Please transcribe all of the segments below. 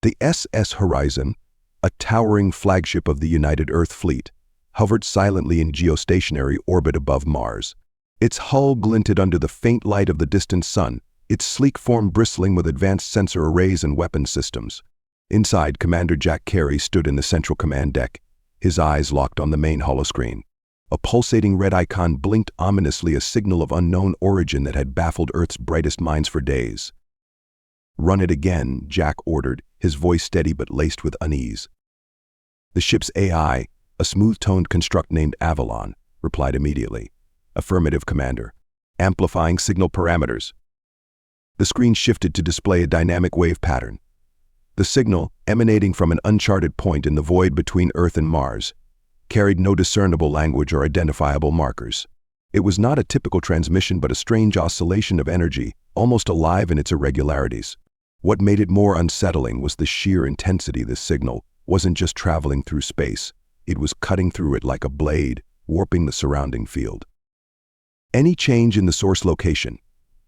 The SS Horizon, a towering flagship of the United Earth Fleet, hovered silently in geostationary orbit above Mars. Its hull glinted under the faint light of the distant sun, its sleek form bristling with advanced sensor arrays and weapon systems. Inside, Commander Jack Carey stood in the central command deck, his eyes locked on the main holoscreen. A pulsating red icon blinked ominously, a signal of unknown origin that had baffled Earth's brightest minds for days. "Run it again," Jack ordered, his voice steady but laced with unease. The ship's AI, a smooth-toned construct named Avalon, replied immediately. "Affirmative, Commander. Amplifying signal parameters." The screen shifted to display a dynamic wave pattern. The signal, emanating from an uncharted point in the void between Earth and Mars, carried no discernible language or identifiable markers. It was not a typical transmission but a strange oscillation of energy, almost alive in its irregularities. What made it more unsettling was the sheer intensity. This signal wasn't just traveling through space, it was cutting through it like a blade, warping the surrounding field. "Any change in the source location?"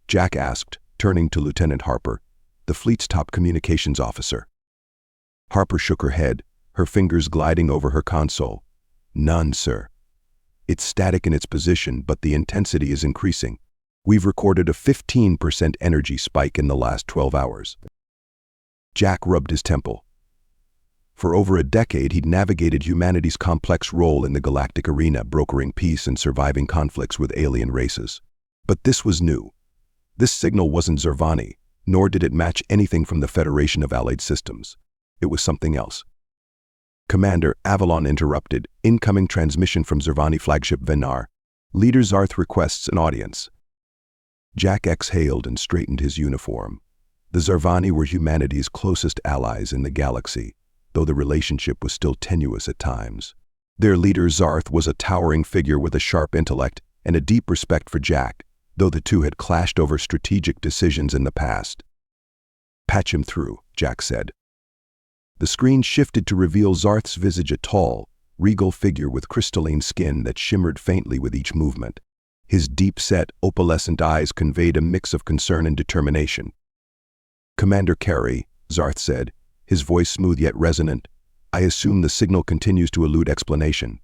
Jack asked, turning to Lieutenant Harper, the fleet's top communications officer. Harper shook her head, her fingers gliding over her console. "None, sir. It's static in its position, but the intensity is increasing. We've recorded a 15% energy spike in the last 12 hours. Jack rubbed his temple. For over a decade, he'd navigated humanity's complex role in the galactic arena, brokering peace and surviving conflicts with alien races. But this was new. This signal wasn't Zervani, nor did it match anything from the Federation of Allied Systems. It was something else. "Commander," Avalon interrupted, "incoming transmission from Zervani flagship Venar. Leader Zarth requests an audience." Jack exhaled and straightened his uniform. The Zervani were humanity's closest allies in the galaxy, though the relationship was still tenuous at times. Their leader Zarth was a towering figure with a sharp intellect and a deep respect for Jack, though the two had clashed over strategic decisions in the past. "Patch him through," Jack said. The screen shifted to reveal Zarth's visage, a tall, regal figure with crystalline skin that shimmered faintly with each movement. His deep-set, opalescent eyes conveyed a mix of concern and determination. "Commander Carey," Zarth said, his voice smooth yet resonant, "I assume the signal continues to elude explanation."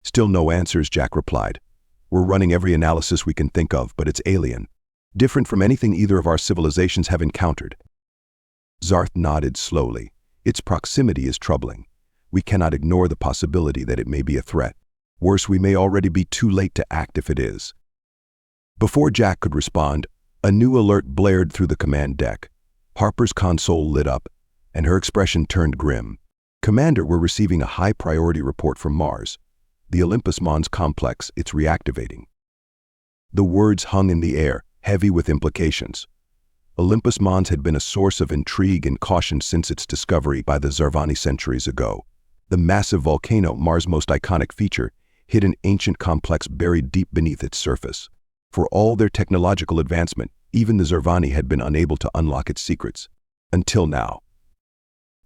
"Still no answers," Jack replied. "We're running every analysis we can think of, but it's alien. Different from anything either of our civilizations have encountered." Zarth nodded slowly. "Its proximity is troubling. We cannot ignore the possibility that it may be a threat. Worse, we may already be too late to act if it is." Before Jack could respond, a new alert blared through the command deck. Harper's console lit up, and her expression turned grim. "Commander, we're receiving a high-priority report from Mars. The Olympus Mons complex, it's reactivating." The words hung in the air, heavy with implications. Olympus Mons had been a source of intrigue and caution since its discovery by the Zervani centuries ago. The massive volcano, Mars' most iconic feature, hid an ancient complex buried deep beneath its surface. For all their technological advancement, even the Zervani had been unable to unlock its secrets. Until now.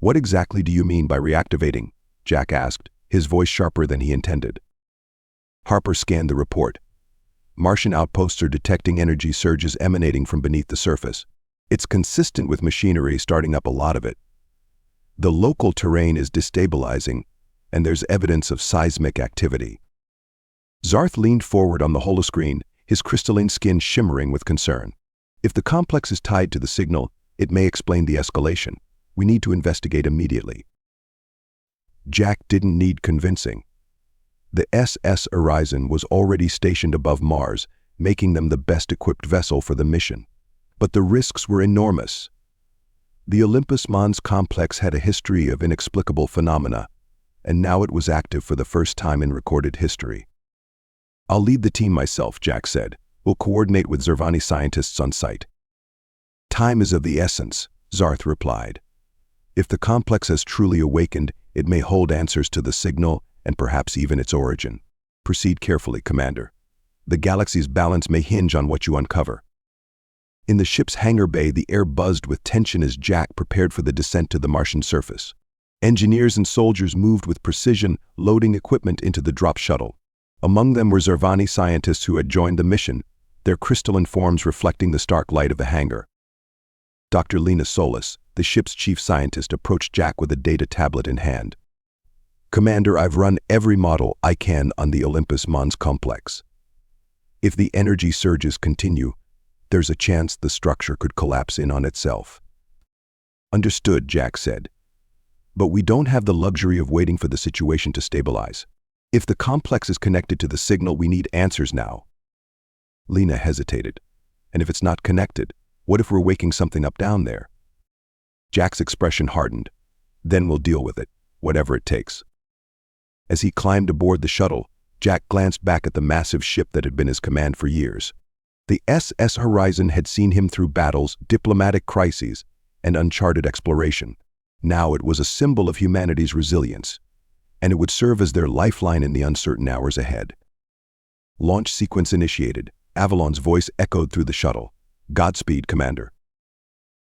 "What exactly do you mean by reactivating?" Jack asked, his voice sharper than he intended. Harper scanned the report. "Martian outposts are detecting energy surges emanating from beneath the surface. It's consistent with machinery starting up, a lot of it. The local terrain is destabilizing, and there's evidence of seismic activity." Zarth leaned forward on the holoscreen, his crystalline skin shimmering with concern. "If the complex is tied to the signal, it may explain the escalation. We need to investigate immediately." Jack didn't need convincing. The SS Horizon was already stationed above Mars, making them the best-equipped vessel for the mission. But the risks were enormous. The Olympus Mons complex had a history of inexplicable phenomena, and now it was active for the first time in recorded history. "I'll lead the team myself," Jack said. "We'll coordinate with Zervani scientists on site." "Time is of the essence," Zarth replied. "If the complex has truly awakened, it may hold answers to the signal and perhaps even its origin. Proceed carefully, Commander. The galaxy's balance may hinge on what you uncover." In the ship's hangar bay, the air buzzed with tension as Jack prepared for the descent to the Martian surface. Engineers and soldiers moved with precision, loading equipment into the drop shuttle. Among them were Zervani scientists who had joined the mission, their crystalline forms reflecting the stark light of the hangar. Dr. Lena Solis, the ship's chief scientist, approached Jack with a data tablet in hand. "Commander, I've run every model I can on the Olympus Mons complex. If the energy surges continue, there's a chance the structure could collapse in on itself." "Understood," Jack said. "But we don't have the luxury of waiting for the situation to stabilize. If the complex is connected to the signal, we need answers now." Lena hesitated. "And if it's not connected, what if we're waking something up down there?" Jack's expression hardened. "Then we'll deal with it, whatever it takes." As he climbed aboard the shuttle, Jack glanced back at the massive ship that had been his command for years. The SS Horizon had seen him through battles, diplomatic crises, and uncharted exploration. Now it was a symbol of humanity's resilience, and it would serve as their lifeline in the uncertain hours ahead. Launch sequence initiated. Avalon's voice echoed through the shuttle. "Godspeed, Commander."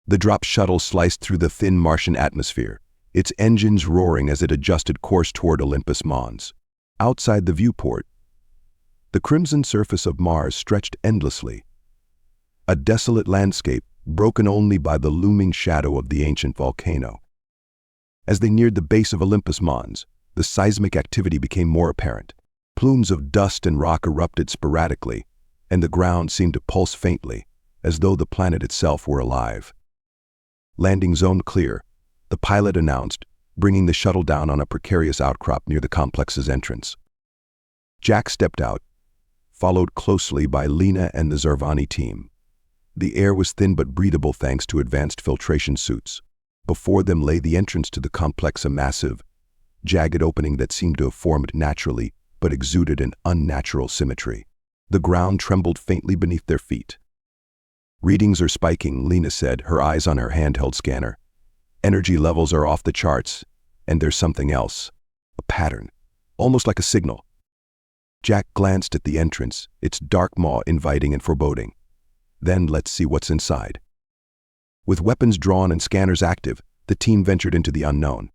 The drop shuttle sliced through the thin Martian atmosphere, its engines roaring as it adjusted course toward Olympus Mons. Outside the viewport, the crimson surface of Mars stretched endlessly, a desolate landscape broken only by the looming shadow of the ancient volcano. As they neared the base of Olympus Mons, the seismic activity became more apparent. Plumes of dust and rock erupted sporadically, and the ground seemed to pulse faintly, as though the planet itself were alive. "Landing zone clear," the pilot announced, bringing the shuttle down on a precarious outcrop near the complex's entrance. Jack stepped out, followed closely by Lena and the Zarvani team. The air was thin but breathable thanks to advanced filtration suits. Before them lay the entrance to the complex, a massive, jagged opening that seemed to have formed naturally but exuded an unnatural symmetry. The ground trembled faintly beneath their feet. "Readings are spiking," Lena said, her eyes on her handheld scanner. "Energy levels are off the charts, and there's something else. A pattern, almost like a signal." Jack glanced at the entrance, its dark maw inviting and foreboding. "Then let's see what's inside." With weapons drawn and scanners active, the team ventured into the unknown.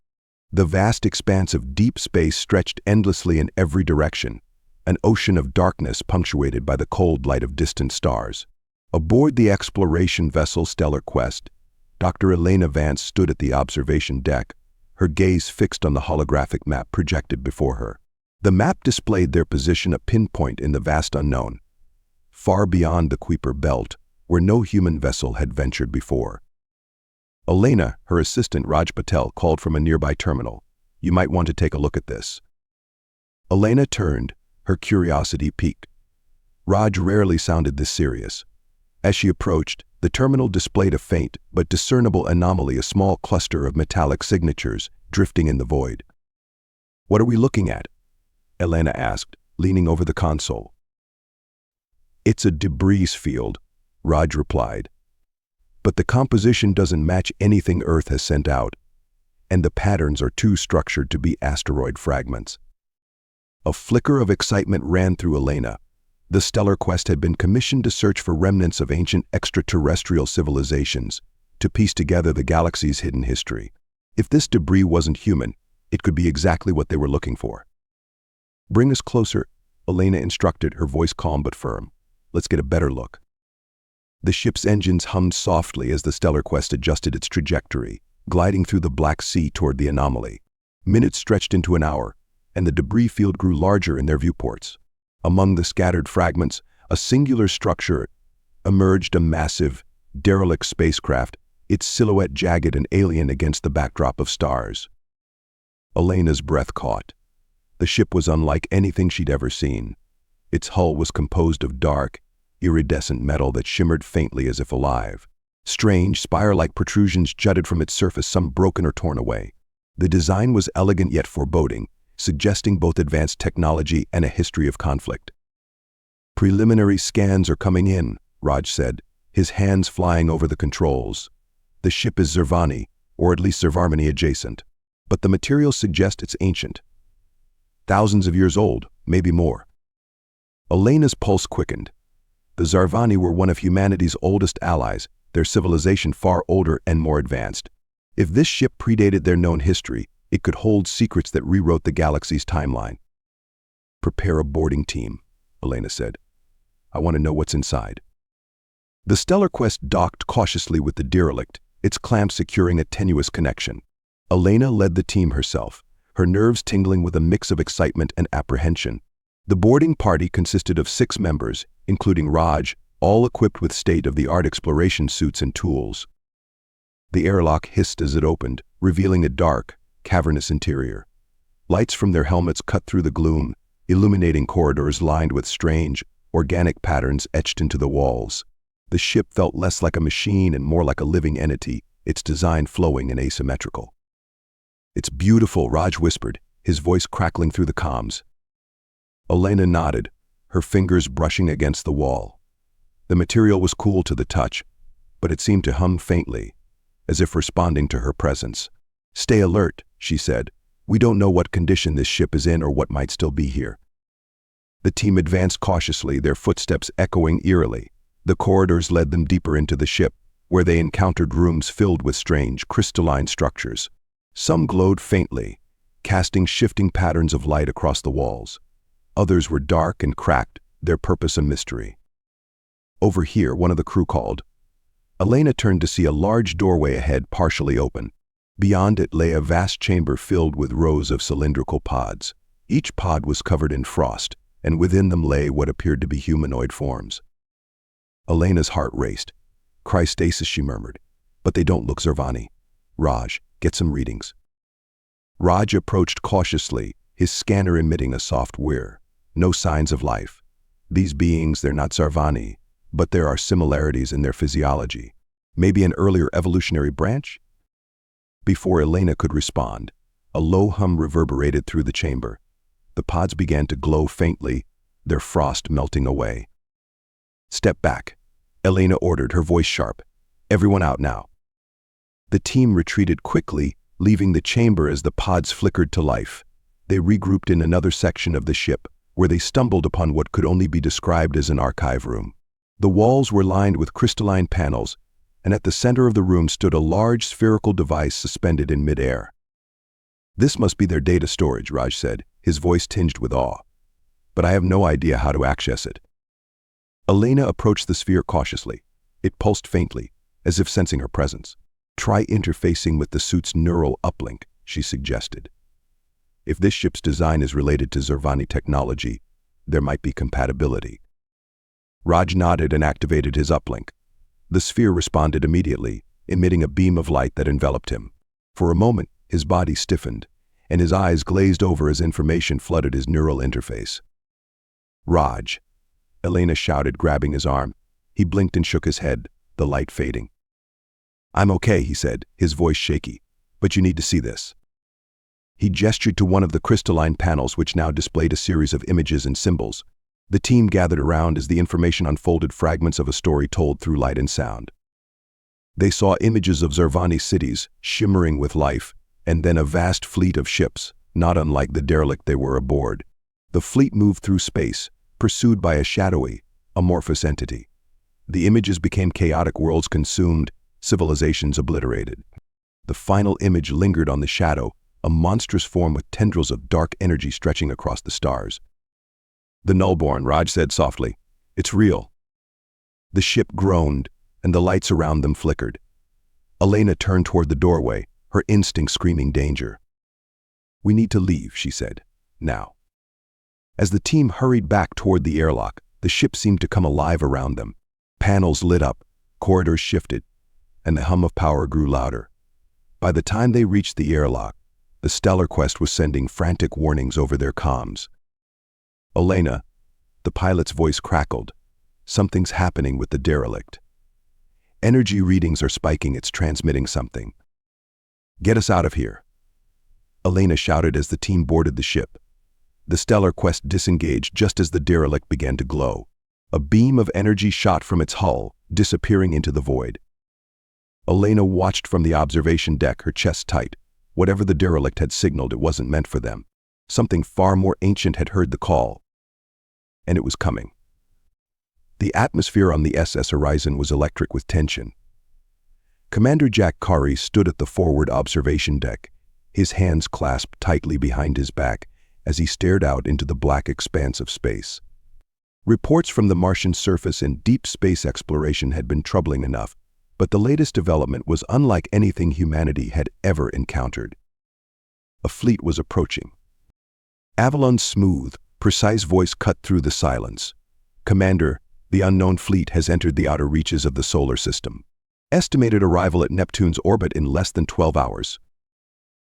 The vast expanse of deep space stretched endlessly in every direction, an ocean of darkness punctuated by the cold light of distant stars. Aboard the exploration vessel Stellar Quest, Dr. Elena Vance stood at the observation deck, her gaze fixed on the holographic map projected before her. The map displayed their position a pinpoint in the vast unknown, far beyond the Kuiper Belt, where no human vessel had ventured before. Elena, her assistant Raj Patel, called from a nearby terminal. "You might want to take a look at this." Elena turned, her curiosity piqued. Raj rarely sounded this serious. As she approached, the terminal displayed a faint but discernible anomaly, a small cluster of metallic signatures drifting in the void. "What are we looking at?" Elena asked, leaning over the console. "It's a debris field," Raj replied. "But the composition doesn't match anything Earth has sent out, and the patterns are too structured to be asteroid fragments." A flicker of excitement ran through Elena. The Stellar Quest had been commissioned to search for remnants of ancient extraterrestrial civilizations, to piece together the galaxy's hidden history. If this debris wasn't human, it could be exactly what they were looking for. "Bring us closer," Elena instructed, her voice calm but firm. "Let's get a better look." The ship's engines hummed softly as the Stellar Quest adjusted its trajectory, gliding through the Black Sea toward the anomaly. Minutes stretched into an hour, and the debris field grew larger in their viewports. Among the scattered fragments, a singular structure emerged, a massive, derelict spacecraft, its silhouette jagged and alien against the backdrop of stars. Elena's breath caught. The ship was unlike anything she'd ever seen. Its hull was composed of dark, iridescent metal that shimmered faintly as if alive. Strange, spire-like protrusions jutted from its surface, some broken or torn away. The design was elegant yet foreboding, suggesting both advanced technology and a history of conflict. "Preliminary scans are coming in," Raj said, his hands flying over the controls. "The ship is Zarvani, or at least Zarvarmani adjacent, but the materials suggest it's ancient. Thousands of years old, maybe more." Elena's pulse quickened. The Zarvani were one of humanity's oldest allies, their civilization far older and more advanced. If this ship predated their known history, it could hold secrets that rewrote the galaxy's timeline. "Prepare a boarding team," Elena said. "I want to know what's inside." The Stellar Quest docked cautiously with the derelict, its clamp securing a tenuous connection. Elena led the team herself, her nerves tingling with a mix of excitement and apprehension. The boarding party consisted of 6 members, including Raj, all equipped with state-of-the-art exploration suits and tools. The airlock hissed as it opened, revealing a dark, cavernous interior. Lights from their helmets cut through the gloom, illuminating corridors lined with strange, organic patterns etched into the walls. The ship felt less like a machine and more like a living entity, its design flowing and asymmetrical. "It's beautiful," Raj whispered, his voice crackling through the comms. Elena nodded, her fingers brushing against the wall. The material was cool to the touch, but it seemed to hum faintly, as if responding to her presence. "Stay alert," she said. "We don't know what condition this ship is in or what might still be here." The team advanced cautiously, their footsteps echoing eerily. The corridors led them deeper into the ship, where they encountered rooms filled with strange, crystalline structures. Some glowed faintly, casting shifting patterns of light across the walls. Others were dark and cracked, their purpose a mystery. "Over here," one of the crew called. Elena turned to see a large doorway ahead, partially open. Beyond it lay a vast chamber filled with rows of cylindrical pods. Each pod was covered in frost, and within them lay what appeared to be humanoid forms. Elena's heart raced. "Cryostasis," she murmured. "But they don't look Zervani. Raj, get some readings." Raj approached cautiously, his scanner emitting a soft whir. No signs of life. These beings, they're not Zervani, but there are similarities in their physiology. Maybe an earlier evolutionary branch? Before Elena could respond, a low hum reverberated through the chamber. The pods began to glow faintly, their frost melting away. "Step back," Elena ordered, her voice sharp. "Everyone out now." The team retreated quickly, leaving the chamber as the pods flickered to life. They regrouped in another section of the ship, where they stumbled upon what could only be described as an archive room. The walls were lined with crystalline panels, and at the center of the room stood a large spherical device suspended in midair. "This must be their data storage," Raj said, his voice tinged with awe. "But I have no idea how to access it." Elena approached the sphere cautiously. It pulsed faintly, as if sensing her presence. "Try interfacing with the suit's neural uplink," she suggested. "If this ship's design is related to Zervani technology, there might be compatibility." Raj nodded and activated his uplink. The sphere responded immediately, emitting a beam of light that enveloped him. For a moment, his body stiffened, and his eyes glazed over as information flooded his neural interface. "Raj," Elena shouted, grabbing his arm. He blinked and shook his head, the light fading. "I'm okay," he said, his voice shaky, "but you need to see this." He gestured to one of the crystalline panels which now displayed a series of images and symbols. The team gathered around as the information unfolded, fragments of a story told through light and sound. They saw images of Zervani cities, shimmering with life, and then a vast fleet of ships, not unlike the derelict they were aboard. The fleet moved through space, pursued by a shadowy, amorphous entity. The images became chaotic worlds consumed, civilizations obliterated. The final image lingered on the shadow, a monstrous form with tendrils of dark energy stretching across the stars. "The Nullborn," Raj said softly. "It's real." The ship groaned, and the lights around them flickered. Elena turned toward the doorway, her instinct screaming danger. "We need to leave," she said. "Now." As the team hurried back toward the airlock, the ship seemed to come alive around them. Panels lit up, corridors shifted, and the hum of power grew louder. By the time they reached the airlock, the Stellar Quest was sending frantic warnings over their comms. "Elena," the pilot's voice crackled, "something's happening with the derelict. Energy readings are spiking, it's transmitting something. Get us out of here." Elena shouted as the team boarded the ship. The Stellar Quest disengaged just as the derelict began to glow. A beam of energy shot from its hull, disappearing into the void. Elena watched from the observation deck, her chest tight. Whatever the derelict had signaled, it wasn't meant for them. Something far more ancient had heard the call, and it was coming. The atmosphere on the SS Horizon was electric with tension. Commander Jack Kari stood at the forward observation deck, his hands clasped tightly behind his back as he stared out into the black expanse of space. Reports from the Martian surface and deep space exploration had been troubling enough, but the latest development was unlike anything humanity had ever encountered. A fleet was approaching. Avalon's smooth, precise voice cut through the silence. "Commander, the unknown fleet has entered the outer reaches of the solar system. Estimated arrival at Neptune's orbit in less than 12 hours.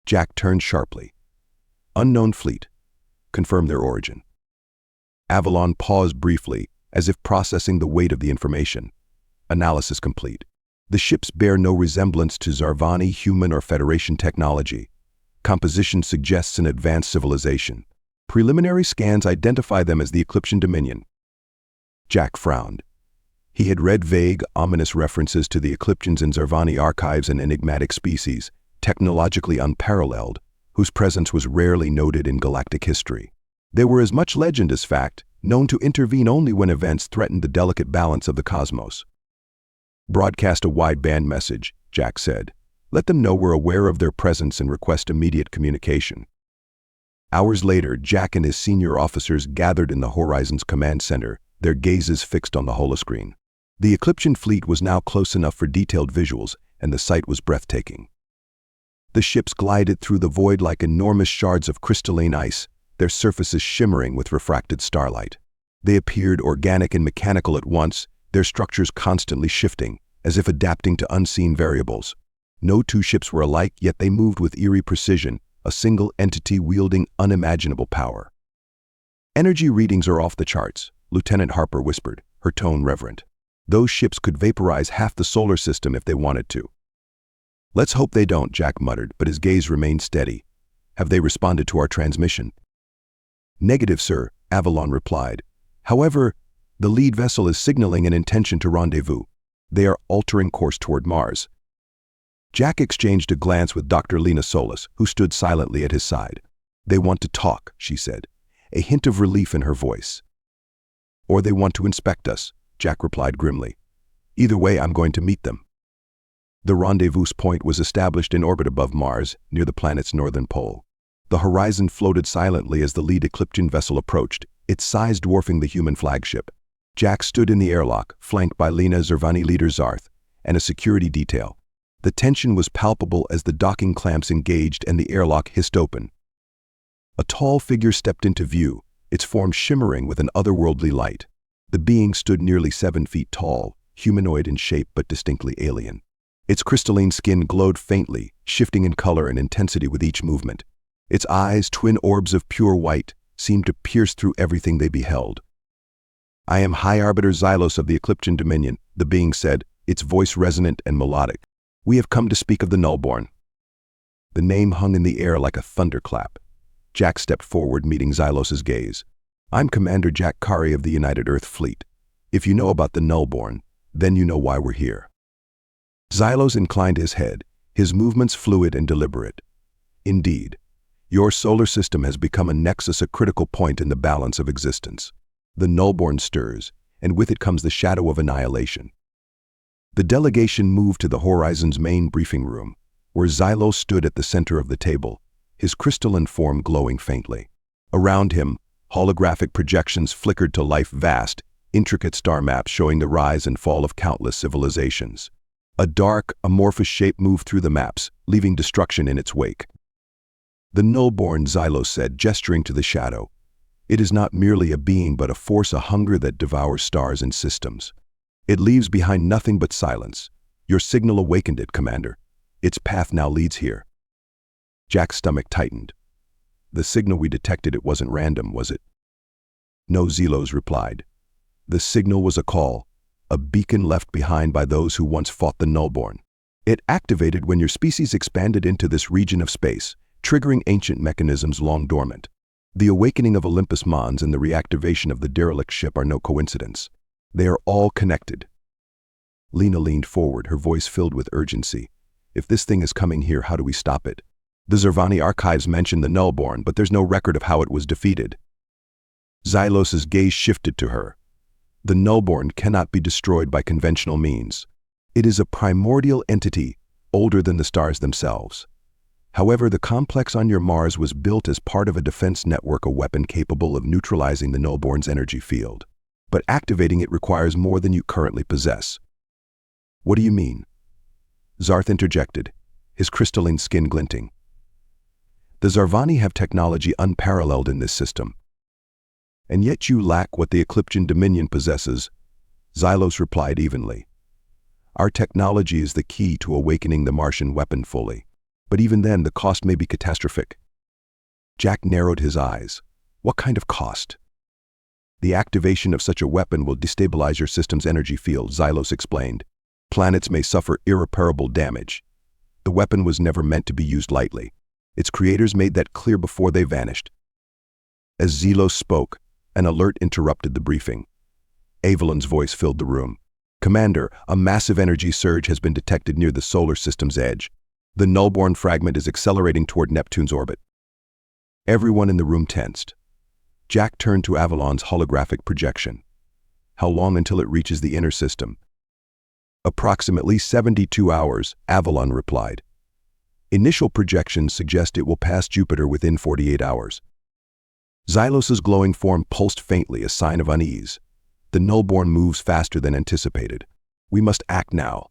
Jack turned sharply. "Unknown fleet. Confirm their origin." Avalon paused briefly, as if processing the weight of the information. Analysis complete. The ships bear no resemblance to Zarvani human or Federation technology. Composition suggests an advanced civilization. Preliminary scans identify them as the Ecliptian Dominion. Jack frowned. He had read vague, ominous references to the Ecliptians in Zarvani archives, an enigmatic species, technologically unparalleled, whose presence was rarely noted in galactic history. They were as much legend as fact, known to intervene only when events threatened the delicate balance of the cosmos. "Broadcast a wideband message," Jack said. "Let them know we're aware of their presence and request immediate communication." Hours later, Jack and his senior officers gathered in the Horizon's command center, their gazes fixed on the holoscreen. The Ecliptian fleet was now close enough for detailed visuals, and the sight was breathtaking. The ships glided through the void like enormous shards of crystalline ice, their surfaces shimmering with refracted starlight. They appeared organic and mechanical at once, their structures constantly shifting, as if adapting to unseen variables. No two ships were alike, yet they moved with eerie precision, a single entity wielding unimaginable power. "Energy readings are off the charts," Lieutenant Harper whispered, her tone reverent. "Those ships could vaporize half the solar system if they wanted to." "Let's hope they don't," Jack muttered, but his gaze remained steady. "Have they responded to our transmission?" "Negative, sir," Avalon replied. "However, the lead vessel is signaling an intention to rendezvous. They are altering course toward Mars." Jack exchanged a glance with Dr. Lena Solis, who stood silently at his side. "They want to talk," she said, a hint of relief in her voice. "Or they want to inspect us," Jack replied grimly. "Either way, I'm going to meet them." The rendezvous point was established in orbit above Mars, near the planet's northern pole. The horizon floated silently as the lead Ecliptian vessel approached, its size dwarfing the human flagship. Jack stood in the airlock, flanked by Lena, Zarvani leader Zarth, and a security detail. The tension was palpable as the docking clamps engaged and the airlock hissed open. A tall figure stepped into view, its form shimmering with an otherworldly light. The being stood nearly 7 feet tall, humanoid in shape but distinctly alien. Its crystalline skin glowed faintly, shifting in color and intensity with each movement. Its eyes, twin orbs of pure white, seemed to pierce through everything they beheld. "I am High Arbiter Xylos of the Ecliptian Dominion," the being said, its voice resonant and melodic. "We have come to speak of the Nullborn." The name hung in the air like a thunderclap. Jack stepped forward, meeting Xylos's gaze. "I'm Commander Jack Kari of the United Earth Fleet. If you know about the Nullborn, then you know why we're here." Xylos inclined his head, his movements fluid and deliberate. "Indeed. Your solar system has become a nexus, a critical point in the balance of existence. The Nullborn stirs, and with it comes the shadow of annihilation." The delegation moved to the Horizon's main briefing room, where Xylos stood at the center of the table, his crystalline form glowing faintly. Around him, holographic projections flickered to life, vast, intricate star maps showing the rise and fall of countless civilizations. A dark, amorphous shape moved through the maps, leaving destruction in its wake. "The Nullborn," Xylos said, gesturing to the shadow. "It is not merely a being but a force, a hunger that devours stars and systems. It leaves behind nothing but silence. Your signal awakened it, Commander. Its path now leads here." Jack's stomach tightened. "The signal we detected, it wasn't random, was it?" "No," Xylos replied. "The signal was a call, a beacon left behind by those who once fought the Nullborn. It activated when your species expanded into this region of space, triggering ancient mechanisms long dormant. The awakening of Olympus Mons and the reactivation of the derelict ship are no coincidence. They are all connected." Lena leaned forward, her voice filled with urgency. "If this thing is coming here, how do we stop it? The Zarvani archives mention the Nullborn, but there's no record of how it was defeated." Xylos's gaze shifted to her. "The Nullborn cannot be destroyed by conventional means. It is a primordial entity, older than the stars themselves. However, the complex on your Mars was built as part of a defense network, a weapon capable of neutralizing the Nullborn's energy field. but activating it requires more than you currently possess. What do you mean? Zarth interjected, his crystalline skin glinting. The Zarvani have technology unparalleled in this system. And yet you lack what the Ecliptian Dominion possesses, Xylos replied evenly. Our technology is the key to awakening the Martian weapon fully, but even then the cost may be catastrophic. Jack narrowed his eyes. What kind of cost? The activation of such a weapon will destabilize your system's energy field, Xylos explained. Planets may suffer irreparable damage. The weapon was never meant to be used lightly. Its creators made that clear before they vanished. As Xylos spoke, an alert interrupted the briefing. Avalon's voice filled the room. Commander, a massive energy surge has been detected near the solar system's edge. The nullborn fragment is accelerating toward Neptune's orbit. Everyone in the room tensed. Jack turned to Avalon's holographic projection. How long until it reaches the inner system? Approximately 72 hours, Avalon replied. Initial projections suggest it will pass Jupiter within 48 hours. Xylos's glowing form pulsed faintly, a sign of unease. The nullborn moves faster than anticipated. We must act now.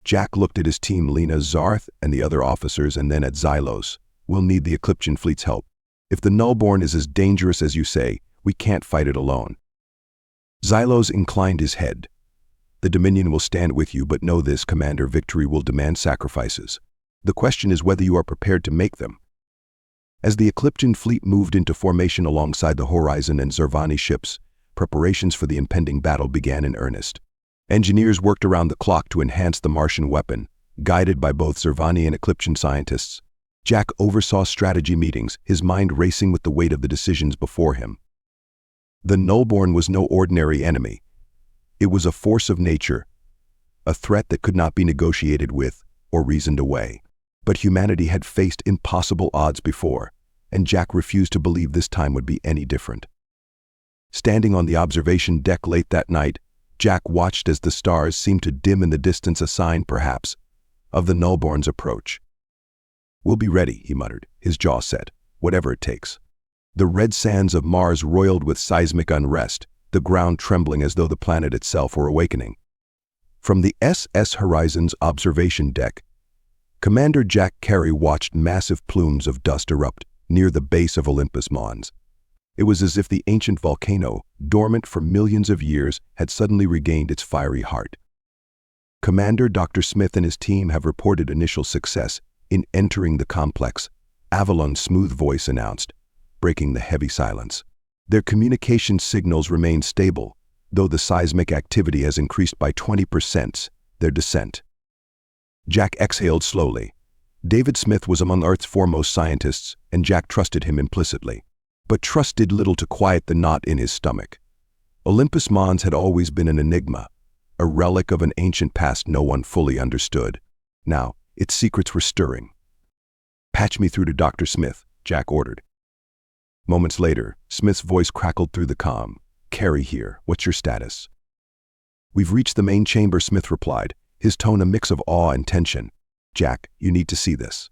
Jack looked at his team, Lena, Zarth, and the other officers, and then at Xylos. We'll need the Ecliptian fleet's help. If the nullborn is as dangerous as you say, we can't fight it alone. Xylos inclined his head. The Dominion will stand with you, but know this, Commander, victory will demand sacrifices. The question is whether you are prepared to make them. As the Ecliptian fleet moved into formation alongside the Horizon and Zarvani ships, preparations for the impending battle began in earnest. Engineers worked around the clock to enhance the Martian weapon, guided by both Zarvani and Ecliptian scientists. Jack oversaw strategy meetings, his mind racing with the weight of the decisions before him. The nullborn was no ordinary enemy. It was a force of nature, a threat that could not be negotiated with or reasoned away. But humanity had faced impossible odds before, and Jack refused to believe this time would be any different. Standing on the observation deck late that night, Jack watched as the stars seemed to dim in the distance, a sign, perhaps, of the nullborn's approach. We'll be ready, he muttered, his jaw set, whatever it takes. The red sands of Mars roiled with seismic unrest, the ground trembling as though the planet itself were awakening. From the SS Horizon's observation deck, Commander Jack Carey watched massive plumes of dust erupt near the base of Olympus Mons. It was as if the ancient volcano, dormant for millions of years, had suddenly regained its fiery heart. Commander Dr. Smith and his team have reported initial success in entering the complex, Avalon's smooth voice announced, breaking the heavy silence. Their communication signals remain stable, though the seismic activity has increased by 20%, their descent. Jack exhaled slowly. David Smith was among Earth's foremost scientists, and Jack trusted him implicitly. But trust did little to quiet the knot in his stomach. Olympus Mons had always been an enigma, a relic of an ancient past no one fully understood. Now, its secrets were stirring. Patch me through to Dr. Smith, Jack ordered. Moments later, Smith's voice crackled through the comm. Carey here, what's your status? We've reached the main chamber, Smith replied, his tone a mix of awe and tension. Jack, you need to see this.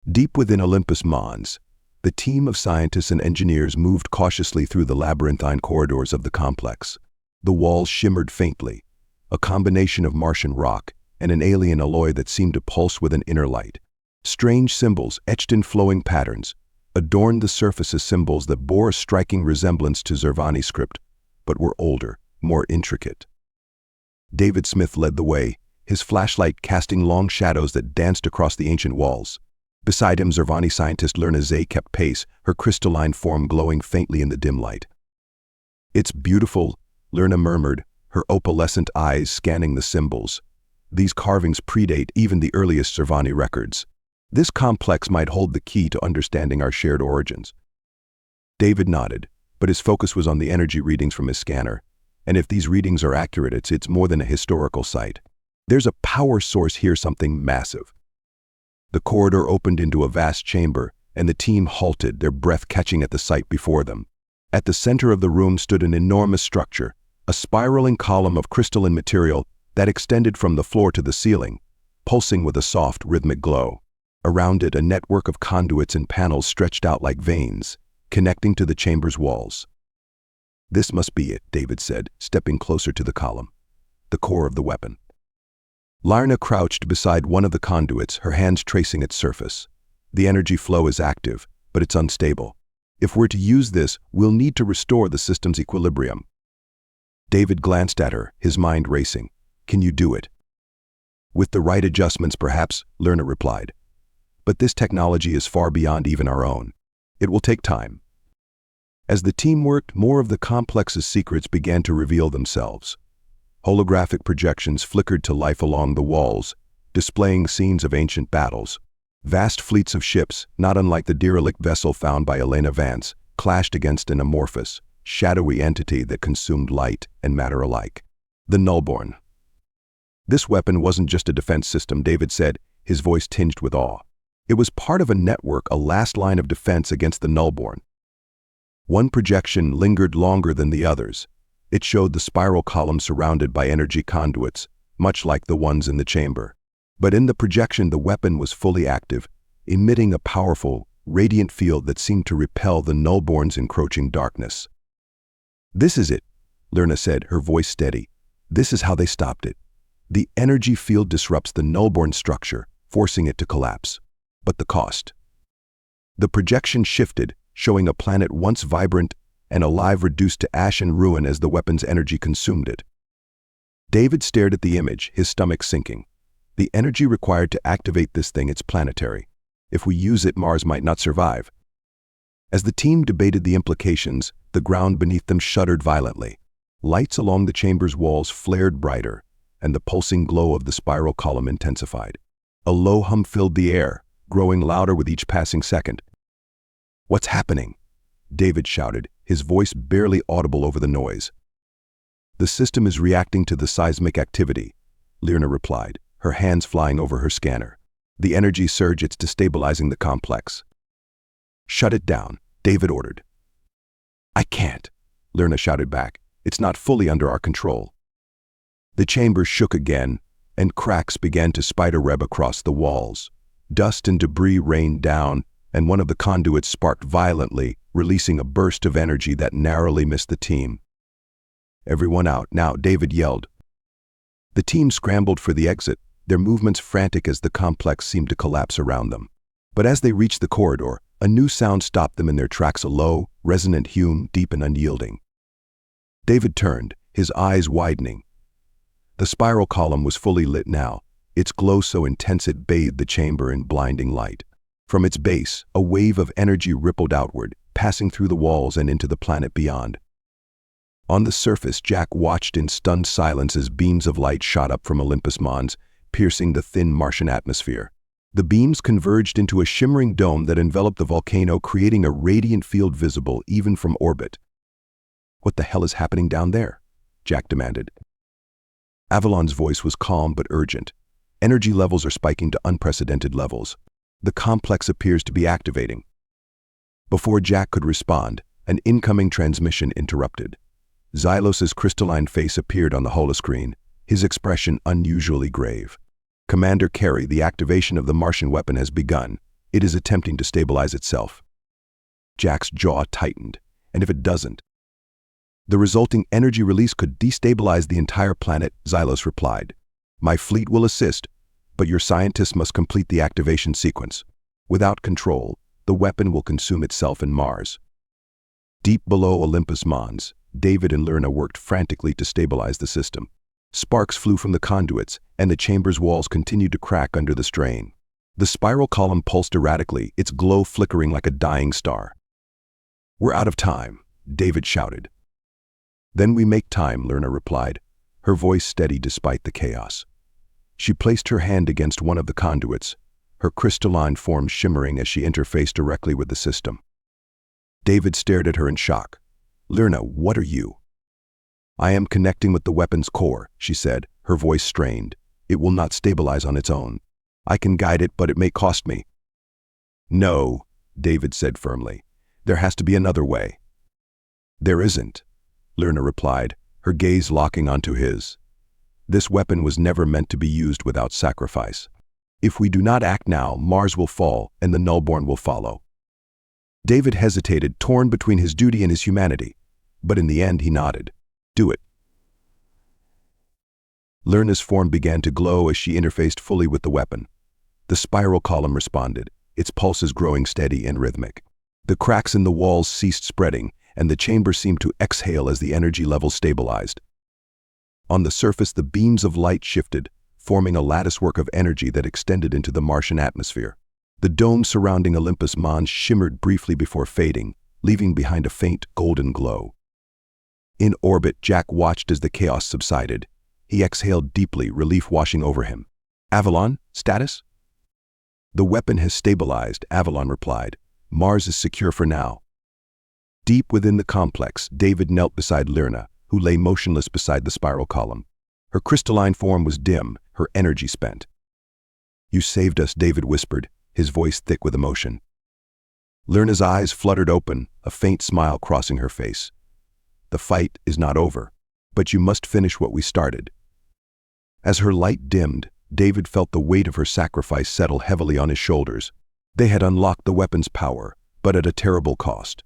Deep within Olympus Mons, the team of scientists and engineers moved cautiously through the labyrinthine corridors of the complex. The walls shimmered faintly, a combination of Martian rock and an alien alloy that seemed to pulse with an inner light. Strange symbols, etched in flowing patterns, adorned the surface as symbols that bore a striking resemblance to Zarvani script, but were older, more intricate. David Smith led the way, his flashlight casting long shadows that danced across the ancient walls. Beside him, Zarvani scientist Lerna Zay kept pace, her crystalline form glowing faintly in the dim light. It's beautiful, Lerna murmured, her opalescent eyes scanning the symbols. These carvings predate even the earliest Zarvani records. This complex might hold the key to understanding our shared origins. David nodded, but his focus was on the energy readings from his scanner. And if these readings are accurate, it's more than a historical site. There's a power source here, something massive. The corridor opened into a vast chamber, and the team halted, their breath catching at the sight before them. At the center of the room stood an enormous structure, a spiraling column of crystalline material that extended from the floor to the ceiling, pulsing with a soft, rhythmic glow. Around it, a network of conduits and panels stretched out like veins, connecting to the chamber's walls. This must be it, David said, stepping closer to the column. The core of the weapon. Lyrna crouched beside one of the conduits, her hands tracing its surface. The energy flow is active, but it's unstable. If we're to use this, we'll need to restore the system's equilibrium. David glanced at her, his mind racing. Can you do it? With the right adjustments, perhaps, Lyrna replied. But this technology is far beyond even our own. It will take time. As the team worked, more of the complex's secrets began to reveal themselves. Holographic projections flickered to life along the walls, displaying scenes of ancient battles. Vast fleets of ships, not unlike the derelict vessel found by Elena Vance, clashed against an amorphous, shadowy entity that consumed light and matter alike. The Nullborn. This weapon wasn't just a defense system, David said, his voice tinged with awe. It was part of a network, a last line of defense against the Nullborn. One projection lingered longer than the others. It showed the spiral column surrounded by energy conduits, much like the ones in the chamber. But in the projection, the weapon was fully active, emitting a powerful, radiant field that seemed to repel the Nullborn's encroaching darkness. This is it, Lyrna said, her voice steady. This is how they stopped it. The energy field disrupts the Nullborn structure, forcing it to collapse. But the cost. The projection shifted, showing a planet once vibrant and alive reduced to ash and ruin as the weapon's energy consumed it. David stared at the image, his stomach sinking. The energy required to activate this thing, it's planetary. If we use it, Mars might not survive. As the team debated the implications, the ground beneath them shuddered violently. Lights along the chamber's walls flared brighter, and the pulsing glow of the spiral column intensified. A low hum filled the air, growing louder with each passing second. What's happening? David shouted, his voice barely audible over the noise. The system is reacting to the seismic activity, Lyrna replied, her hands flying over her scanner. The energy surge, it's destabilizing the complex. Shut it down, David ordered. I can't, Lyrna shouted back. It's not fully under our control. The chamber shook again, and cracks began to spiderweb across the walls. Dust and debris rained down, and one of the conduits sparked violently, releasing a burst of energy that narrowly missed the team. Everyone out now, David yelled. The team scrambled for the exit, their movements frantic as the complex seemed to collapse around them. But as they reached the corridor, a new sound stopped them in their tracks, a low, resonant hum, deep and unyielding. David turned, his eyes widening. The spiral column was fully lit now, its glow so intense it bathed the chamber in blinding light. From its base, a wave of energy rippled outward, passing through the walls and into the planet beyond. On the surface, Jack watched in stunned silence as beams of light shot up from Olympus Mons, piercing the thin Martian atmosphere. The beams converged into a shimmering dome that enveloped the volcano, creating a radiant field visible even from orbit. What the hell is happening down there? Jack demanded. Avalon's voice was calm but urgent. Energy levels are spiking to unprecedented levels. The complex appears to be activating. Before Jack could respond, an incoming transmission interrupted. Xylos's crystalline face appeared on the holoscreen, his expression unusually grave. Commander Carey, the activation of the Martian weapon has begun. It is attempting to stabilize itself. Jack's jaw tightened. And if it doesn't? The resulting energy release could destabilize the entire planet, Xylos replied. My fleet will assist, but your scientists must complete the activation sequence. Without control, the weapon will consume itself and Mars. Deep below Olympus Mons, David and Lyrna worked frantically to stabilize the system. Sparks flew from the conduits, and the chamber's walls continued to crack under the strain. The spiral column pulsed erratically, its glow flickering like a dying star. We're out of time, David shouted. Then we make time, Lyrna replied, her voice steady despite the chaos. She placed her hand against one of the conduits, her crystalline form shimmering as she interfaced directly with the system. David stared at her in shock. Lyrna, what are you? I am connecting with the weapon's core, she said, her voice strained. It will not stabilize on its own. I can guide it, but it may cost me. No, David said firmly. There has to be another way. There isn't, Lyrna replied, her gaze locking onto his. This weapon was never meant to be used without sacrifice. If we do not act now, Mars will fall and the Nullborn will follow. David hesitated, torn between his duty and his humanity. but in the end he nodded. "Do it." Lyrna's form began to glow as she interfaced fully with the weapon. The spiral column responded, its pulses growing steady and rhythmic. The cracks in the walls ceased spreading, and the chamber seemed to exhale as the energy level stabilized. On the surface, the beams of light shifted, forming a latticework of energy that extended into the Martian atmosphere. The dome surrounding Olympus Mons shimmered briefly before fading, leaving behind a faint golden glow. In orbit, Jack watched as the chaos subsided. He exhaled deeply, relief washing over him. "Avalon, status?" "The weapon has stabilized," Avalon replied. "Mars is secure for now." Deep within the complex, David knelt beside Lyrna, who lay motionless beside the spiral column. Her crystalline form was dim, her energy spent. "You saved us," David whispered, his voice thick with emotion. Lyrna's eyes fluttered open, a faint smile crossing her face. "The fight is not over, but you must finish what we started." As her light dimmed, David felt the weight of her sacrifice settle heavily on his shoulders. They had unlocked the weapon's power, but at a terrible cost.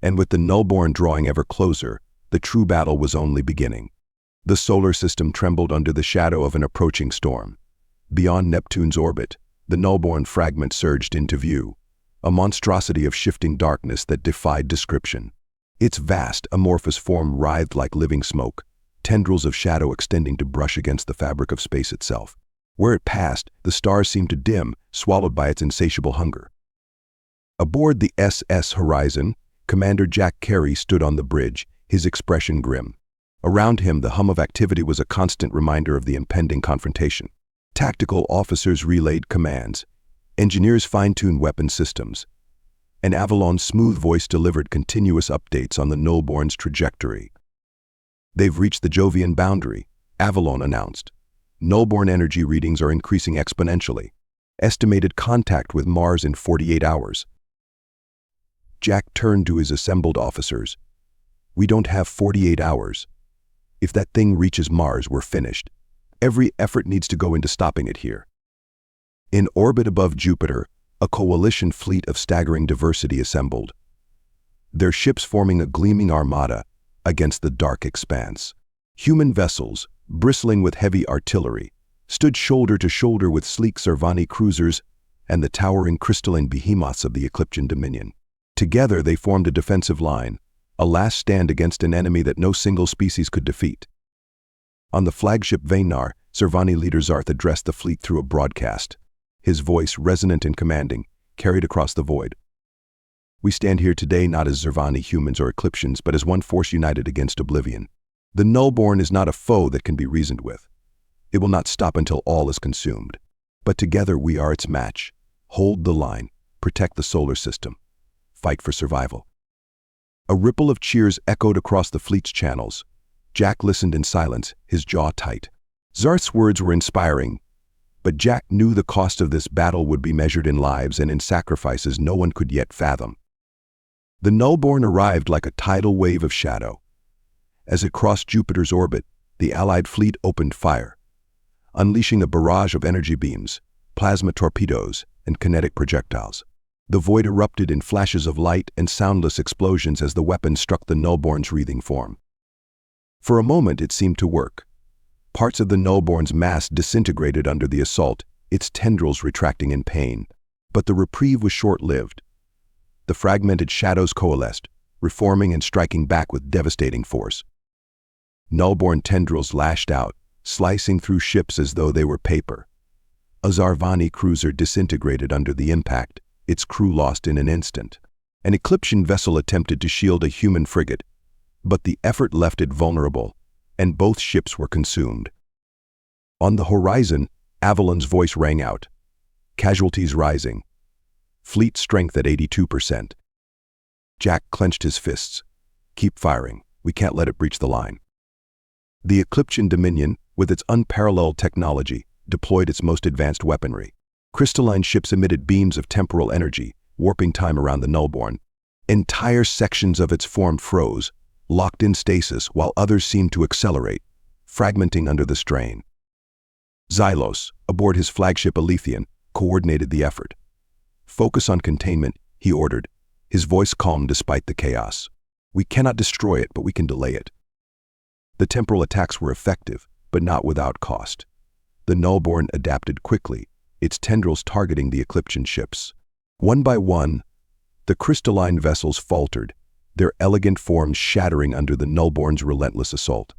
And with the Nullborn drawing ever closer, the true battle was only beginning. The solar system trembled under the shadow of an approaching storm. Beyond Neptune's orbit, the Nullborn fragment surged into view, a monstrosity of shifting darkness that defied description. Its vast, amorphous form writhed like living smoke, tendrils of shadow extending to brush against the fabric of space itself. Where it passed, the stars seemed to dim, swallowed by its insatiable hunger. Aboard the SS Horizon, Commander Jack Carey stood on the bridge, his expression grim. Around him, the hum of activity was a constant reminder of the impending confrontation. Tactical officers relayed commands. Engineers fine-tuned weapon systems. And Avalon's smooth voice delivered continuous updates on the Nullborn's trajectory. "They've reached the Jovian boundary," Avalon announced. "Nullborn energy readings are increasing exponentially. Estimated contact with Mars in 48 hours. Jack turned to his assembled officers. "We don't have 48 hours. If that thing reaches Mars, we're finished. Every effort needs to go into stopping it here." In orbit above Jupiter, a coalition fleet of staggering diversity assembled, their ships forming a gleaming armada against the dark expanse. Human vessels, bristling with heavy artillery, stood shoulder to shoulder with sleek Servani cruisers and the towering crystalline behemoths of the Ecliptian Dominion. Together they formed a defensive line, a last stand against an enemy that no single species could defeat. On the flagship Vaynar, Servani leader Zarth addressed the fleet through a broadcast. His voice, resonant and commanding, carried across the void. "We stand here today not as Zervani humans or Ecliptians, but as one force united against oblivion. The Nullborn is not a foe that can be reasoned with. It will not stop until all is consumed. But together we are its match. Hold the line, protect the solar system, fight for survival." A ripple of cheers echoed across the fleet's channels. Jack listened in silence, his jaw tight. Zarth's words were inspiring, but Jack knew the cost of this battle would be measured in lives and in sacrifices no one could yet fathom. The Nullborn arrived like a tidal wave of shadow. As it crossed Jupiter's orbit, the Allied fleet opened fire, unleashing a barrage of energy beams, plasma torpedoes, and kinetic projectiles. The void erupted in flashes of light and soundless explosions as the weapon struck the Nullborn's wreathing form. For a moment it seemed to work. Parts of the Nullborn's mass disintegrated under the assault, its tendrils retracting in pain. But the reprieve was short-lived. The fragmented shadows coalesced, reforming and striking back with devastating force. Nullborn tendrils lashed out, slicing through ships as though they were paper. A Zarvani cruiser disintegrated under the impact, its crew lost in an instant. An Ecliptian vessel attempted to shield a human frigate, but the effort left it vulnerable, and both ships were consumed. On the horizon, Avalon's voice rang out. Casualties rising. Fleet strength at 82%. Jack clenched his fists. "Keep firing. We can't let it breach the line." The Ecliptian Dominion, with its unparalleled technology, deployed its most advanced weaponry. Crystalline ships emitted beams of temporal energy, warping time around the Nullborn. Entire sections of its form froze, locked in stasis, while others seemed to accelerate, fragmenting under the strain. Xylos, aboard his flagship Alethian, coordinated the effort. "Focus on containment," he ordered, his voice calm despite the chaos. We cannot destroy it, but we can delay it. The temporal attacks were effective, but not without cost. The Nullborn adapted quickly, its tendrils targeting the Ecliptian ships. One by one, the crystalline vessels faltered, their elegant forms shattering under the Nullborn's relentless assault.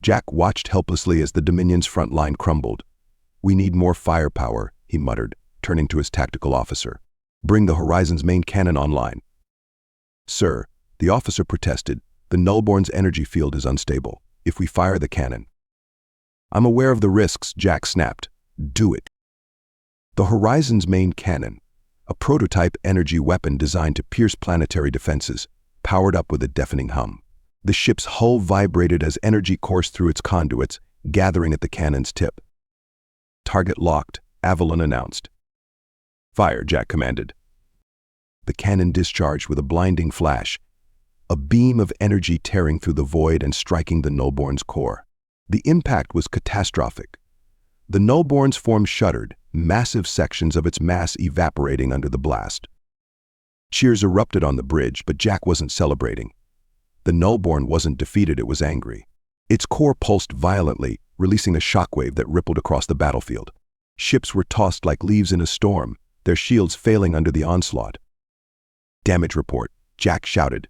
Jack watched helplessly as the Dominion's front line crumbled. "We need more firepower," he muttered, turning to his tactical officer. "Bring the Horizon's main cannon online." "Sir," the officer protested, "the Nullborn's energy field is unstable. If we fire the cannon—" "I'm aware of the risks," Jack snapped. "Do it." The Horizon's main cannon, a prototype energy weapon designed to pierce planetary defenses, powered up with a deafening hum. The ship's hull vibrated as energy coursed through its conduits, gathering at the cannon's tip. "Target locked," Avalon announced. "Fire," Jack commanded. The cannon discharged with a blinding flash, a beam of energy tearing through the void and striking the Nullborn's core. The impact was catastrophic. The Nullborn's form shuddered, massive sections of its mass evaporating under the blast. Cheers erupted on the bridge, but Jack wasn't celebrating. The Nullborn wasn't defeated, it was angry. Its core pulsed violently, releasing a shockwave that rippled across the battlefield. Ships were tossed like leaves in a storm, their shields failing under the onslaught. "Damage report," Jack shouted.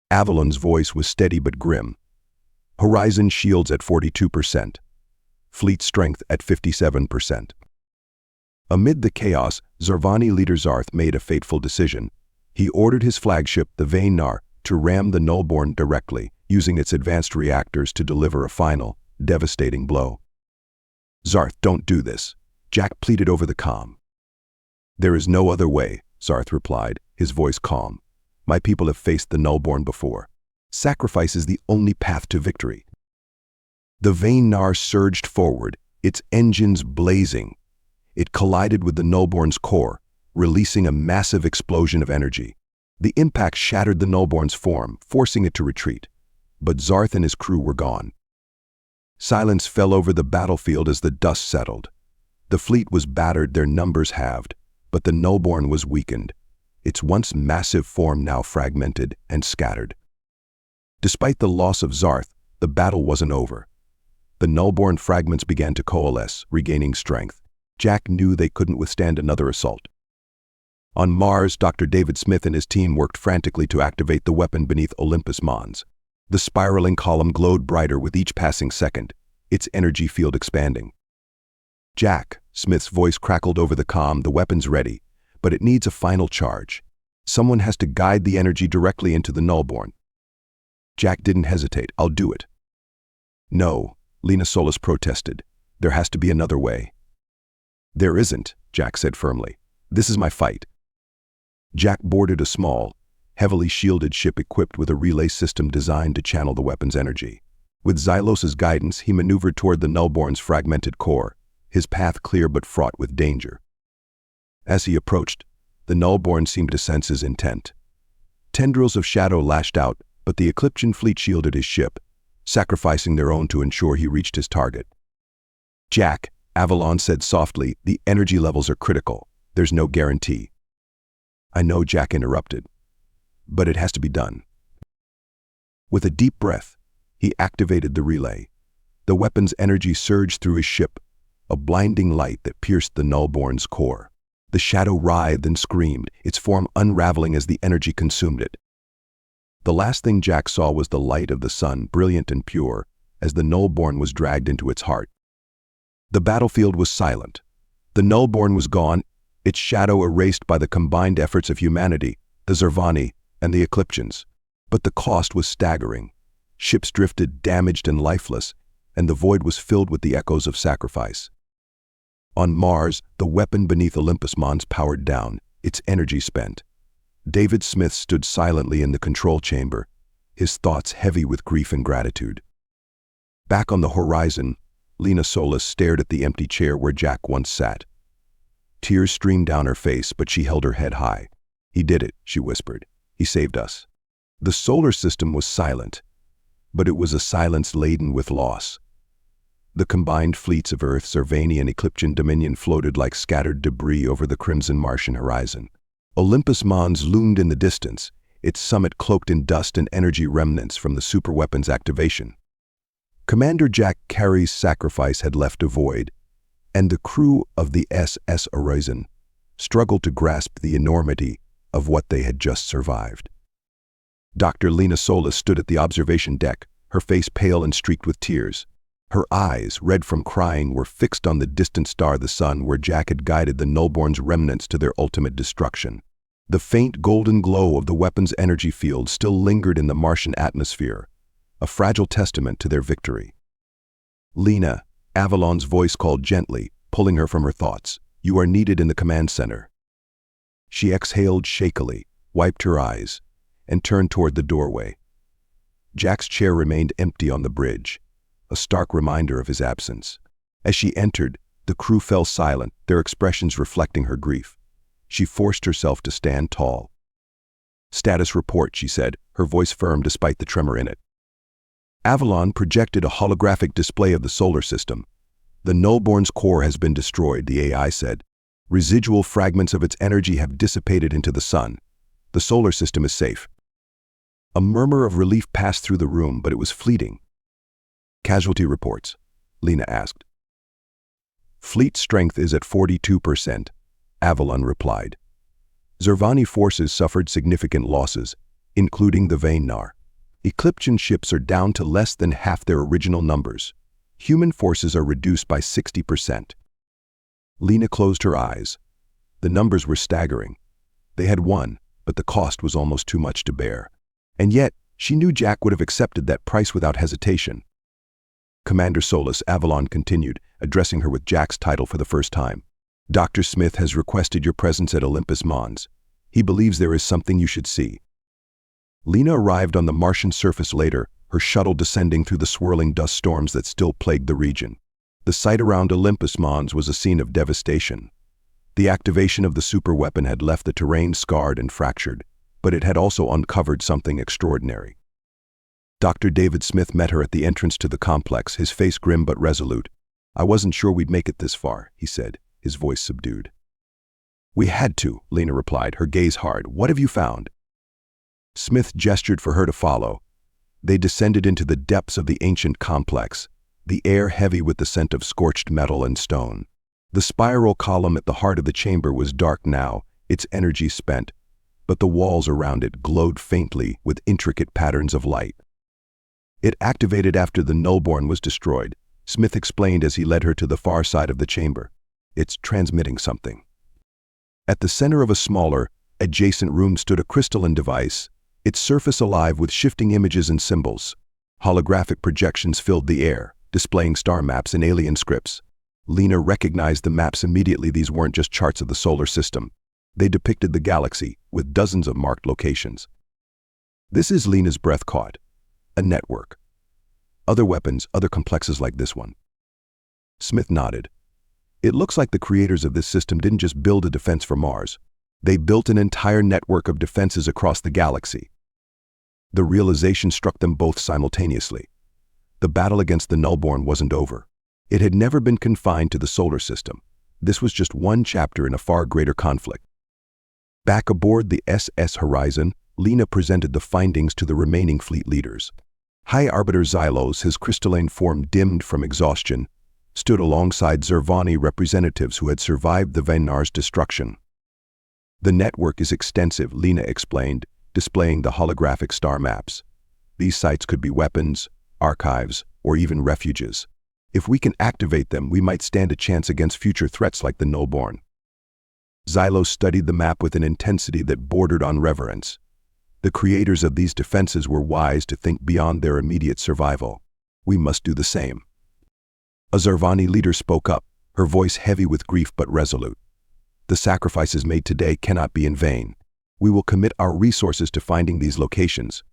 Avalon's voice was steady but grim. "Horizon shields at 42%. Fleet strength at 57%. Amid the chaos, Zervani leader Zarth made a fateful decision. He ordered his flagship, the Vaynar, to ram the Nullborn directly, using its advanced reactors to deliver a final, devastating blow. "Zarth, don't do this," Jack pleaded over the comm. "There is no other way," Zarth replied, his voice calm. "My people have faced the Nullborn before. Sacrifice is the only path to victory." The Vaynar surged forward, its engines blazing. It collided with the Nullborn's core, releasing a massive explosion of energy. The impact shattered the Nullborn's form, forcing it to retreat. But Zarth and his crew were gone. Silence fell over the battlefield as the dust settled. The fleet was battered, their numbers halved, but the Nullborn was weakened, its once massive form now fragmented and scattered. Despite the loss of Zarth, the battle wasn't over. The Nullborn fragments began to coalesce, regaining strength. Jack knew they couldn't withstand another assault. On Mars, Dr. David Smith and his team worked frantically to activate the weapon beneath Olympus Mons. The spiraling column glowed brighter with each passing second, its energy field expanding. "Jack," Smith's voice crackled over the comm, "the weapon's ready, but it needs a final charge. Someone has to guide the energy directly into the Nullborn." Jack didn't hesitate. "I'll do it." "No," Lena Solis protested. "There has to be another way." "There isn't," Jack said firmly. "This is my fight." Jack boarded a small, heavily shielded ship equipped with a relay system designed to channel the weapon's energy. With Xylos's guidance, he maneuvered toward the Nullborn's fragmented core, his path clear but fraught with danger. As he approached, the Nullborn seemed to sense his intent. Tendrils of shadow lashed out, but the Ecliptian fleet shielded his ship, sacrificing their own to ensure he reached his target. "Jack," Avalon said softly, "the energy levels are critical. There's no guarantee." "I know," Jack interrupted, "but it has to be done." With a deep breath, he activated the relay. The weapon's energy surged through his ship, a blinding light that pierced the Nullborn's core. The shadow writhed and screamed, its form unraveling as the energy consumed it. The last thing Jack saw was the light of the sun, brilliant and pure, as the Nullborn was dragged into its heart. The battlefield was silent. The Nullborn was gone, its shadow erased by the combined efforts of humanity, the Zervani, and the Ecliptians. But the cost was staggering. Ships drifted, damaged and lifeless, and the void was filled with the echoes of sacrifice. On Mars, the weapon beneath Olympus Mons powered down, its energy spent. David Smith stood silently in the control chamber, his thoughts heavy with grief and gratitude. Back on the horizon, Lena Solis stared at the empty chair where Jack once sat. Tears streamed down her face, but she held her head high. "He did it," she whispered. "He saved us." The solar system was silent, but it was a silence laden with loss. The combined fleets of Earth, Zervani, and Ecliptian Dominion floated like scattered debris over the crimson Martian horizon. Olympus Mons loomed in the distance, its summit cloaked in dust and energy remnants from the superweapon's activation. Commander Jack Carey's sacrifice had left a void, and the crew of the SS Horizon struggled to grasp the enormity of what they had just survived. Dr. Lena Solis stood at the observation deck, her face pale and streaked with tears. Her eyes, red from crying, were fixed on the distant star, the sun, where Jack had guided the Nullborn's remnants to their ultimate destruction. The faint golden glow of the weapon's energy field still lingered in the Martian atmosphere, a fragile testament to their victory. "Lena," Avalon's voice called gently, pulling her from her thoughts. "You are needed in the command center." She exhaled shakily, wiped her eyes, and turned toward the doorway. Jack's chair remained empty on the bridge, a stark reminder of his absence. As she entered, the crew fell silent, their expressions reflecting her grief. She forced herself to stand tall. "Status report," she said, her voice firm despite the tremor in it. Avalon projected a holographic display of the solar system. "The Nullborn's core has been destroyed," the AI said. "Residual fragments of its energy have dissipated into the sun. The solar system is safe." A murmur of relief passed through the room, but it was fleeting. "Casualty reports?" Lena asked. "Fleet strength is at 42%, Avalon replied. "Zervani forces suffered significant losses, including the Vaynar. Ecliptian ships are down to less than half their original numbers. Human forces are reduced by 60%. Lena closed her eyes. The numbers were staggering. They had won, but the cost was almost too much to bear. And yet, she knew Jack would have accepted that price without hesitation. "Commander Solis," Avalon continued, addressing her with Jack's title for the first time. "Dr. Smith has requested your presence at Olympus Mons. He believes there is something you should see." Lena arrived on the Martian surface later, her shuttle descending through the swirling dust storms that still plagued the region. The site around Olympus Mons was a scene of devastation. The activation of the superweapon had left the terrain scarred and fractured, but it had also uncovered something extraordinary. Dr. David Smith met her at the entrance to the complex, his face grim but resolute. "I wasn't sure we'd make it this far," he said, his voice subdued. "We had to," Lena replied, her gaze hard. "What have you found?" Smith gestured for her to follow. They descended into the depths of the ancient complex, the air heavy with the scent of scorched metal and stone. The spiral column at the heart of the chamber was dark now, its energy spent, but the walls around it glowed faintly with intricate patterns of light. "It activated after the Nullborn was destroyed," Smith explained as he led her to the far side of the chamber. "It's transmitting something." At the center of a smaller, adjacent room stood a crystalline device, its surface alive with shifting images and symbols. Holographic projections filled the air, displaying star maps and alien scripts. Lena recognized the maps immediately. These weren't just charts of the solar system. They depicted the galaxy, with dozens of marked locations. "This is," Lena's breath caught, "a network. Other weapons, other complexes like this one." Smith nodded. "It looks like the creators of this system didn't just build a defense for Mars. They built an entire network of defenses across the galaxy." The realization struck them both simultaneously. The battle against the Nullborn wasn't over. It had never been confined to the solar system. This was just one chapter in a far greater conflict. Back aboard the SS Horizon, Lena presented the findings to the remaining fleet leaders. High Arbiter Xylos, his crystalline form dimmed from exhaustion, stood alongside Zervani representatives who had survived the Vaynar's destruction. "The network is extensive," Lena explained, displaying the holographic star maps. "These sites could be weapons, archives, or even refuges. If we can activate them, we might stand a chance against future threats like the Nullborn." Xylos studied the map with an intensity that bordered on reverence. The creators of these defenses were wise to think beyond their immediate survival. "We must do the same." A Zervani leader spoke up, her voice heavy with grief but resolute. "The sacrifices made today cannot be in vain. We will commit our resources to finding these locations."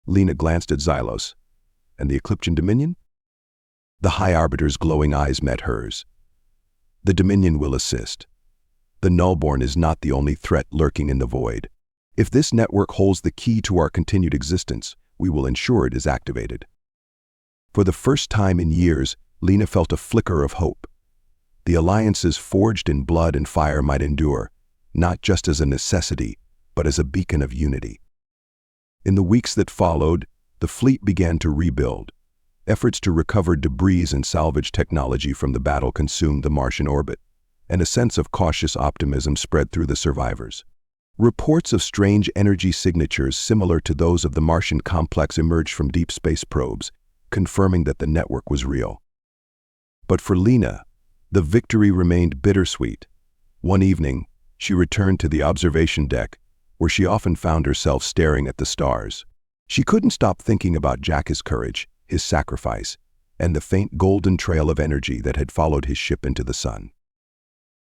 Lena glanced at Xylos. "And the Ecliptian Dominion?" The High Arbiter's glowing eyes met hers. "The Dominion will assist. The Nullborn is not the only threat lurking in the void. If this network holds the key to our continued existence, we will ensure it is activated." For the first time in years, Lena felt a flicker of hope. The alliances forged in blood and fire might endure, not just as a necessity, but as a beacon of unity. In the weeks that followed, the fleet began to rebuild. Efforts to recover debris and salvage technology from the battle consumed the Martian orbit, and a sense of cautious optimism spread through the survivors. Reports of strange energy signatures similar to those of the Martian complex emerged from deep space probes, confirming that the network was real. But for Lena, the victory remained bittersweet. One evening, she returned to the observation deck, where she often found herself staring at the stars. She couldn't stop thinking about Jack's courage, his sacrifice, and the faint golden trail of energy that had followed his ship into the sun.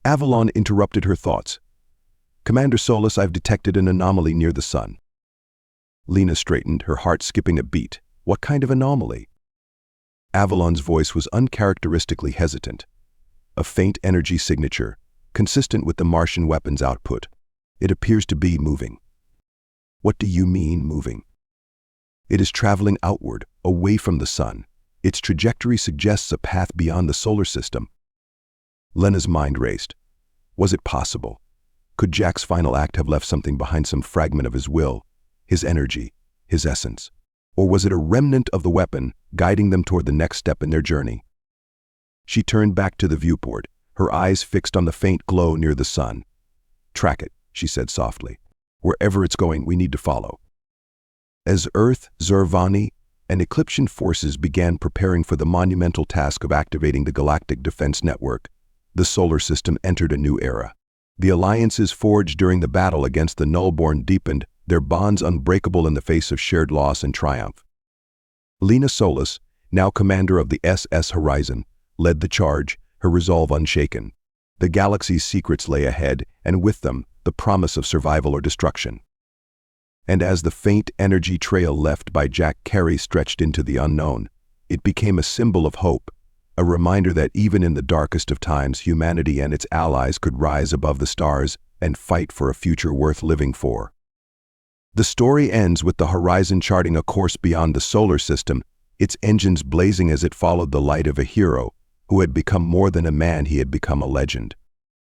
Avalon interrupted her thoughts. "Commander Solus, I've detected an anomaly near the sun." Lena straightened, her heart skipping a beat. What kind of anomaly? Avalon's voice was uncharacteristically hesitant. "A faint energy signature, consistent with the Martian weapons output. It appears to be moving." "What do you mean, moving?" "It is traveling outward, away from the sun. Its trajectory suggests a path beyond the solar system." Lena's mind raced. Was it possible? Could Jack's final act have left something behind, some fragment of his will, his energy, his essence? Or was it a remnant of the weapon, guiding them toward the next step in their journey? She turned back to the viewport, her eyes fixed on the faint glow near the sun. "Track it," she said softly. "Wherever it's going, we need to follow." As Earth, Zervani, and Ecliptian forces began preparing for the monumental task of activating the Galactic Defense Network, the solar system entered a new era. The alliances forged during the battle against the Nullborn deepened, their bonds unbreakable in the face of shared loss and triumph. Lena Solus, now commander of the SS Horizon, led the charge, her resolve unshaken. The galaxy's secrets lay ahead, and with them, the promise of survival or destruction. And as the faint energy trail left by Jack Carey stretched into the unknown, it became a symbol of hope, a reminder that even in the darkest of times, humanity and its allies could rise above the stars and fight for a future worth living for. The story ends with the Horizon charting a course beyond the solar system, its engines blazing as it followed the light of a hero who had become more than a man, he had become a legend.